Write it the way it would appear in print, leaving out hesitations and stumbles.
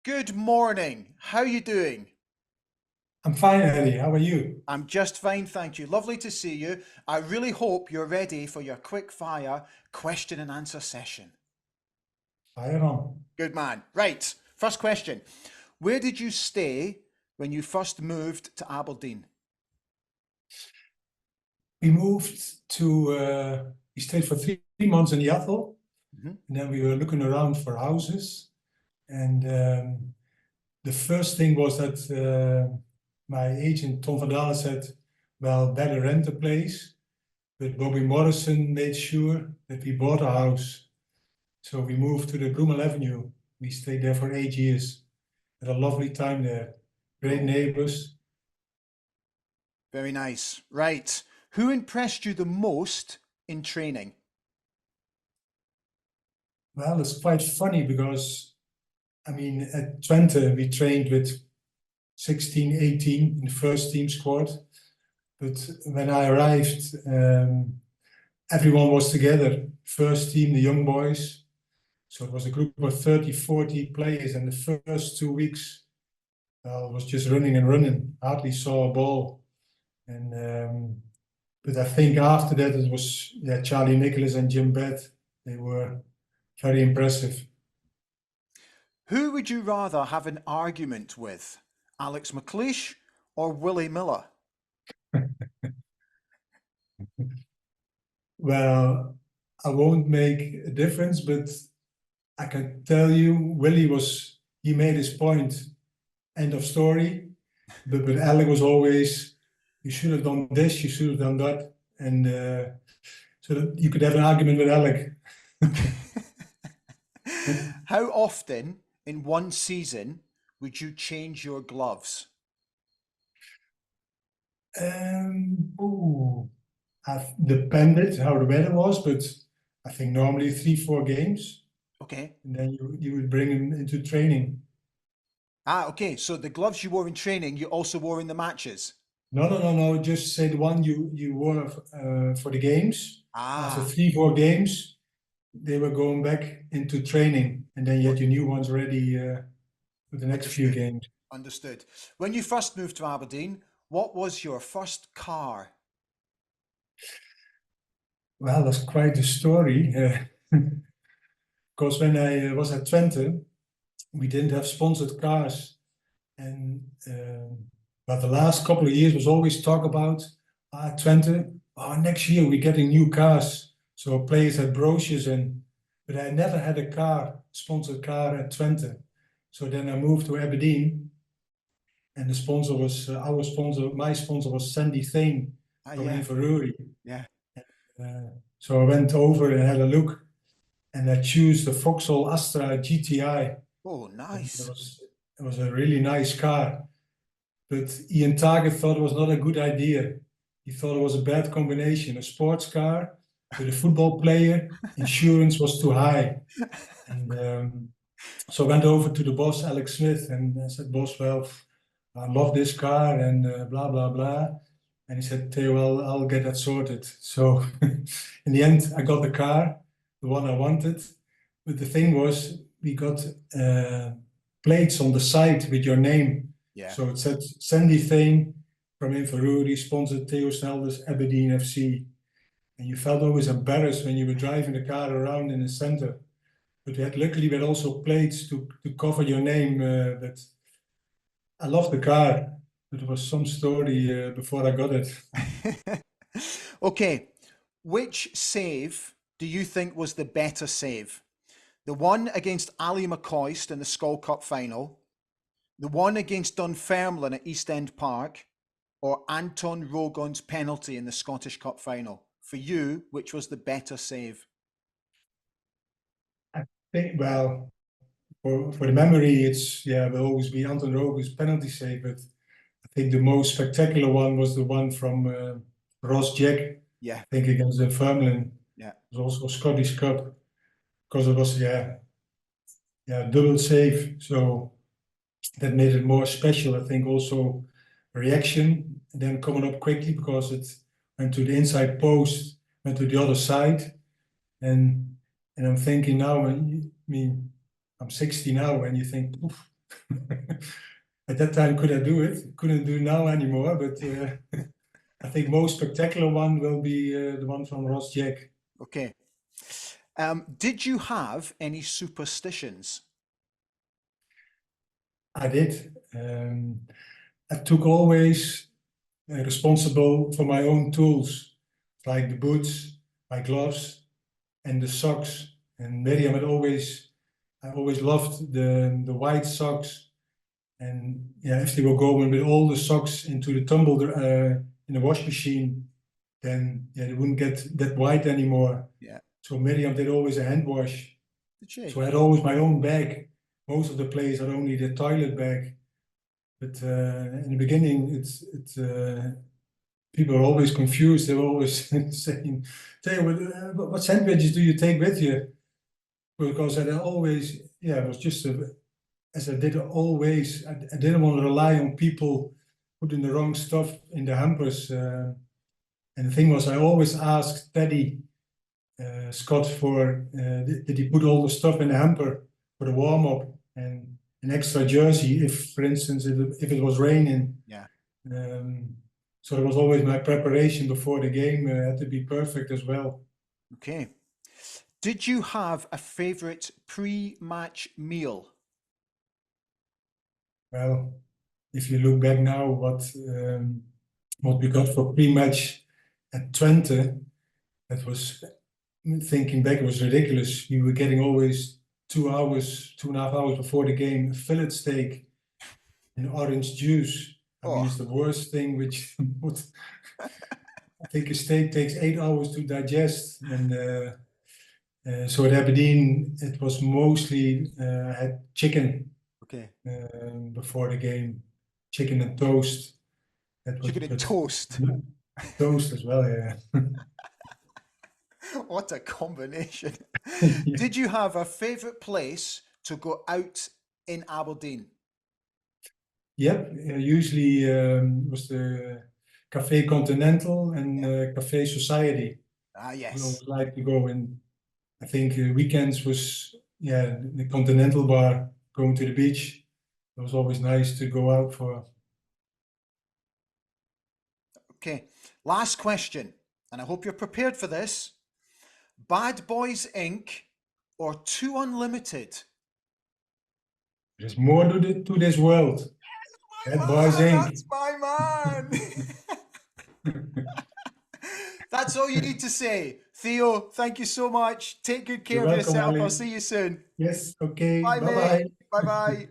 Good morning. How are you doing? I'm fine, Eddie. How are you? I'm just fine, thank you. Lovely to see you. I really hope you're ready for your quick fire question and answer session. Fire on. Good man. Right. First question. Where did you stay when you first moved to Aberdeen? We moved we stayed for 3 months in the Athol, Mhm. and then we were looking around for houses. And the first thing was that my agent, Tom van Dalen, said, well, better rent a place. But Bobby Morrison made sure that we bought a house. So we moved to the Bloemel Avenue. We stayed there for 8 years. Had a lovely time there. Great Oh, neighbors. very nice. Right. Who impressed you the most in training? Well, it's quite funny because I mean, at Twente, we trained with 16, 18 in the first team squad. But when I arrived, everyone was together. First team, the young boys. So it was a group of 30, 40 players. And the first 2 weeks, well, it was just running and running. Hardly saw a ball. And but I think after that, it was Charlie Nicholas and Jim Bed. They were very impressive. Who would you rather have an argument with? Alex McLeish or Willie Miller? Well, I won't make a difference, but I can tell you, he made his point, end of story. But Alec was always, you should have done this, you should have done that. And so that you could have an argument with Alec. How often in one season would you change your gloves? Ooh, I've depended how the weather was, but I think normally 3, 4 games, Okay. and then you would bring him into training. Ah, okay. So the gloves you wore in training, you also wore in the matches. No, no, no, no. Just say the one you wore for the games. After Ah, 3, 4 games, they were going back into training, and then you or- had your new ones ready for the next few understood. games. Understood. When you first moved to Aberdeen, what was your first car? Well, that's quite a story. Because when I was at Twente, we didn't have sponsored cars, and but the last couple of years was always talk about Twente. Oh, next year we're getting new cars. So players had brochures in, but I never had a car, sponsored car at Twente. So then I moved to Aberdeen, and the sponsor was our sponsor. My sponsor was Sandy Thane Ah, from yeah, Inverurie. yeah. So I went over and had a look, and I chose the Vauxhall Astra GTI. Oh, And nice. it was a really nice car. But Ian Target thought it was not a good idea. He thought it was a bad combination, a sports car with a football player. Insurance was too high. And so I went over to the boss, Alex Smith, and I said, boss, well, I love this car and blah, blah, blah. And he said, Theo, I'll get that sorted. So in the end, I got the car, the one I wanted. But the thing was, we got plates on the side with your name. Yeah. So it said Sandy Thane from Inverurie, sponsored Theo Snelders, Aberdeen FC. And you felt always embarrassed when you were driving the car around in the center. But luckily we had also plates to cover your name. But I love the car. But there was some story before I got it. Okay. Which save do you think was the better save? The one against Ali McCoist in the Skull Cup final, the one against Dunfermline at East End Park, or Anton Rogon's penalty in the Scottish Cup final? For you, which was the better save? I think, well, for the memory, it's, yeah, will always be Anton Rogus penalty save. But I think the most spectacular one was the one from Ross Jack, Yeah, I think against Dunfermline. yeah. It was also a Scottish Cup because it was, yeah, double save. So that made it more special. I think also reaction, and then coming up quickly because it went to the inside post, went to the other side, and I'm thinking now, I mean, I'm 60 now, and you think, oof, At that time, could I do it? Couldn't do now anymore, but I think most spectacular one will be the one from Ross Jack. Okay. Did you have any superstitions? I did. I took always responsible for my own tools, like the boots, my gloves, and the socks. And Miriam I always loved the white socks. And yeah, if they were going with all the socks into the tumble in the wash machine, then yeah, they wouldn't get that white anymore. Yeah. So Miriam did always a hand wash. Did she? So I had always my own bag. Most of the players had only the toilet bag. But in the beginning, people are always confused. They were always saying, "Tell you what sandwiches do you take with you?" Because I always, yeah, it was just as I did always. I didn't want to rely on people putting the wrong stuff in the hampers. And the thing was, I always asked Teddy Scott for did he put all the stuff in the hamper for the warm up and an extra jersey if, for instance, if it was raining. Yeah. So it was always my preparation before the game had to be perfect as well. Okay. Did you have a favorite pre-match meal? Well, if you look back now, what we got for pre-match at Twente, that was thinking back, it was ridiculous. We were getting always 2 hours, 2.5 hours before the game, fillet steak and orange juice. I mean, Oh, it's the worst thing which would, I think a steak takes 8 hours to digest. And so at Aberdeen, it was mostly, I had chicken okay. before the game, chicken and toast. That was, Chicken and but toast. toast as well, yeah. What a combination. Yeah. Did you have a favorite place to go out in Aberdeen? Yep, usually was the Café Continental and Yeah. Café Society. Ah, We yes. always like to go, and I think weekends was, yeah, the Continental bar, going to the beach. It was always nice to go out for. Okay. Last question, and I hope you're prepared for this. Bad Boys Inc. or Two Unlimited? There's more to this world. Bad Boys My man, Inc. that's my man. That's all you need to say. Theo, thank you so much. Take good care You're of welcome, yourself. I'll Ali. see you soon. Yes, okay, Bye, bye mate. bye. Bye bye.